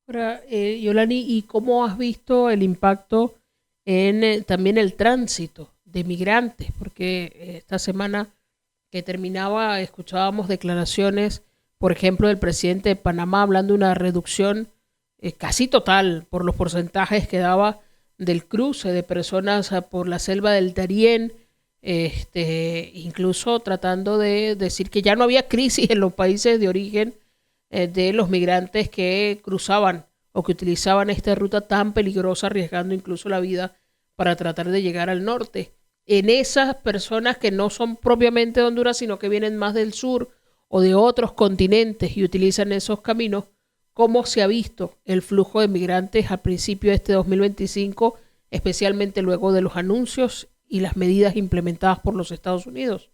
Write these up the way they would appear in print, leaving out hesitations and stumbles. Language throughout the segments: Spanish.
Ahora, Yolani, ¿y cómo has visto el impacto en también el tránsito de migrantes? Porque esta semana que terminaba escuchábamos declaraciones, por ejemplo, del presidente de Panamá hablando de una reducción casi total por los porcentajes que daba del cruce de personas por la selva del Darién, incluso tratando de decir que ya no había crisis en los países de origen de los migrantes que cruzaban o que utilizaban esta ruta tan peligrosa, arriesgando incluso la vida para tratar de llegar al norte. En esas personas que no son propiamente de Honduras, sino que vienen más del sur o de otros continentes y utilizan esos caminos, ¿cómo se ha visto el flujo de migrantes al principio de este 2025, especialmente luego de los anuncios y las medidas implementadas por los Estados Unidos?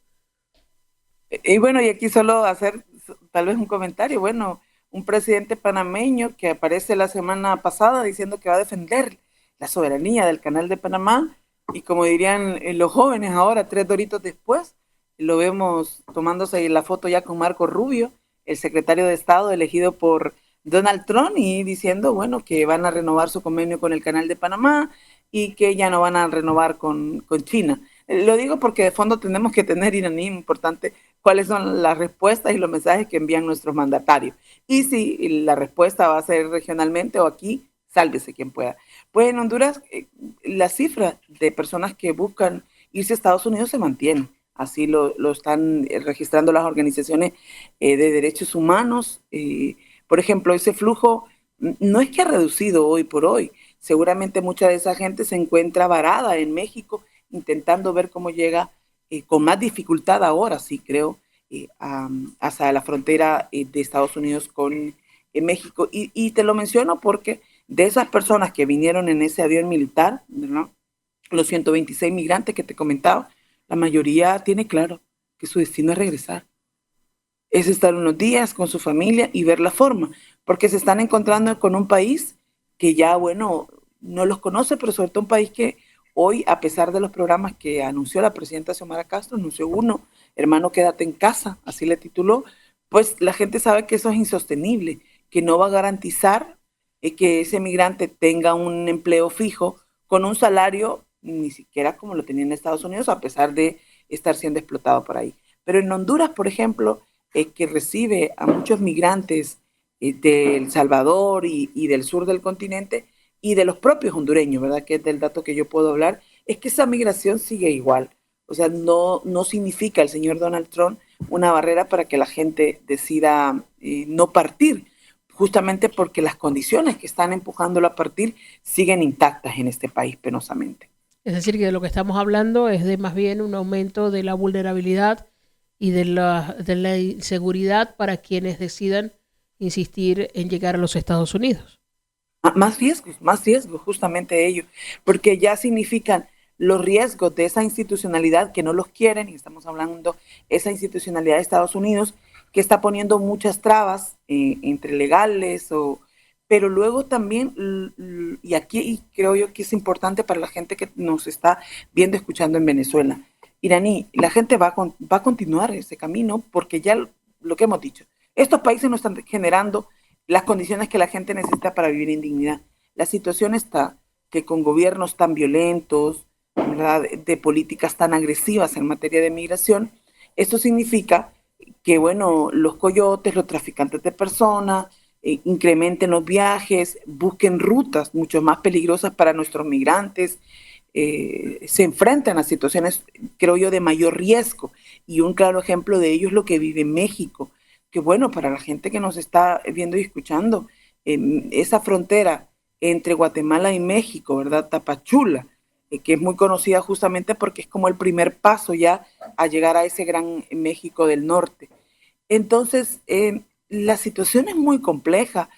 Y bueno, y aquí solo hacer tal vez un comentario. Bueno, un presidente panameño que aparece la semana pasada diciendo que va a defender la soberanía del Canal de Panamá y como dirían los jóvenes ahora, 3 doritos después, lo vemos tomándose la foto ya con Marco Rubio, el secretario de Estado elegido por Donald Trump y diciendo, bueno, que van a renovar su convenio con el Canal de Panamá y que ya no van a renovar con China. Lo digo porque de fondo tenemos que tener, Iraní, importante, cuáles son las respuestas y los mensajes que envían nuestros mandatarios. Y si la respuesta va a ser regionalmente o aquí, sálvese quien pueda. Pues en Honduras la cifra de personas que buscan irse a Estados Unidos se mantiene. Así lo están registrando las organizaciones de derechos humanos. Por ejemplo, ese flujo no es que ha reducido hoy por hoy. Seguramente mucha de esa gente se encuentra varada en México intentando ver cómo llega con más dificultad ahora, sí creo, hasta la frontera de Estados Unidos con México. Y te lo menciono porque de esas personas que vinieron en ese avión militar, ¿verdad? Los 126 migrantes que te comentaba, la mayoría tiene claro que su destino es regresar. Es estar unos días con su familia y ver la forma, porque se están encontrando con un país que ya, bueno, no los conoce, pero sobre todo un país que hoy, a pesar de los programas que anunció la presidenta Xiomara Castro, anunció uno, hermano, quédate en casa, así le tituló, pues la gente sabe que eso es insostenible, que no va a garantizar que ese migrante tenga un empleo fijo con un salario ni siquiera como lo tenía en Estados Unidos, a pesar de estar siendo explotado por ahí. Pero en Honduras, por ejemplo, que recibe a muchos migrantes de El Salvador y del sur del continente y de los propios hondureños, ¿verdad? Que es del dato que yo puedo hablar, es que esa migración sigue igual. O sea, no significa el señor Donald Trump una barrera para que la gente decida no partir, justamente porque las condiciones que están empujándolo a partir siguen intactas en este país penosamente. Es decir, que de lo que estamos hablando es de más bien un aumento de la vulnerabilidad y de la inseguridad para quienes decidan insistir en llegar a los Estados Unidos. Más riesgos, justamente ellos, porque ya significan los riesgos de esa institucionalidad que no los quieren, y estamos hablando esa institucionalidad de Estados Unidos, que está poniendo muchas trabas entre legales, pero luego también, y aquí creo yo que es importante para la gente que nos está viendo, escuchando en Venezuela, Iraní, la gente va a continuar ese camino porque ya lo que hemos dicho, estos países no están generando las condiciones que la gente necesita para vivir en dignidad. La situación está que con gobiernos tan violentos, ¿verdad? De políticas tan agresivas en materia de migración, esto significa que, bueno, los coyotes, los traficantes de personas, incrementen los viajes, busquen rutas mucho más peligrosas para nuestros migrantes, se enfrentan a situaciones, creo yo, de mayor riesgo. Y un claro ejemplo de ello es lo que vive México, que bueno, para la gente que nos está viendo y escuchando, esa frontera entre Guatemala y México, ¿verdad? Tapachula, que es muy conocida justamente porque es como el primer paso ya a llegar a ese gran México del norte. Entonces, la situación es muy compleja,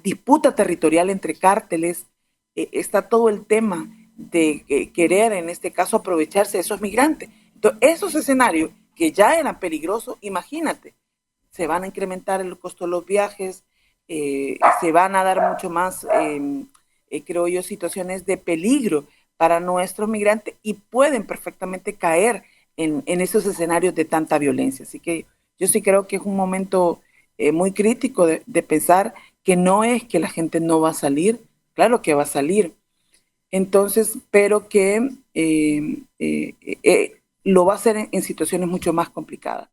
disputa territorial entre cárteles, está todo el tema de querer, en este caso, aprovecharse de esos migrantes. Entonces, esos escenarios que ya eran peligrosos, imagínate, se van a incrementar el costo de los viajes, se van a dar mucho más, creo yo, situaciones de peligro para nuestros migrantes y pueden perfectamente caer en esos escenarios de tanta violencia. Así que yo sí creo que es un momento muy crítico de pensar que no es que la gente no va a salir, claro que va a salir. Entonces, pero que lo va a hacer en situaciones mucho más complicadas.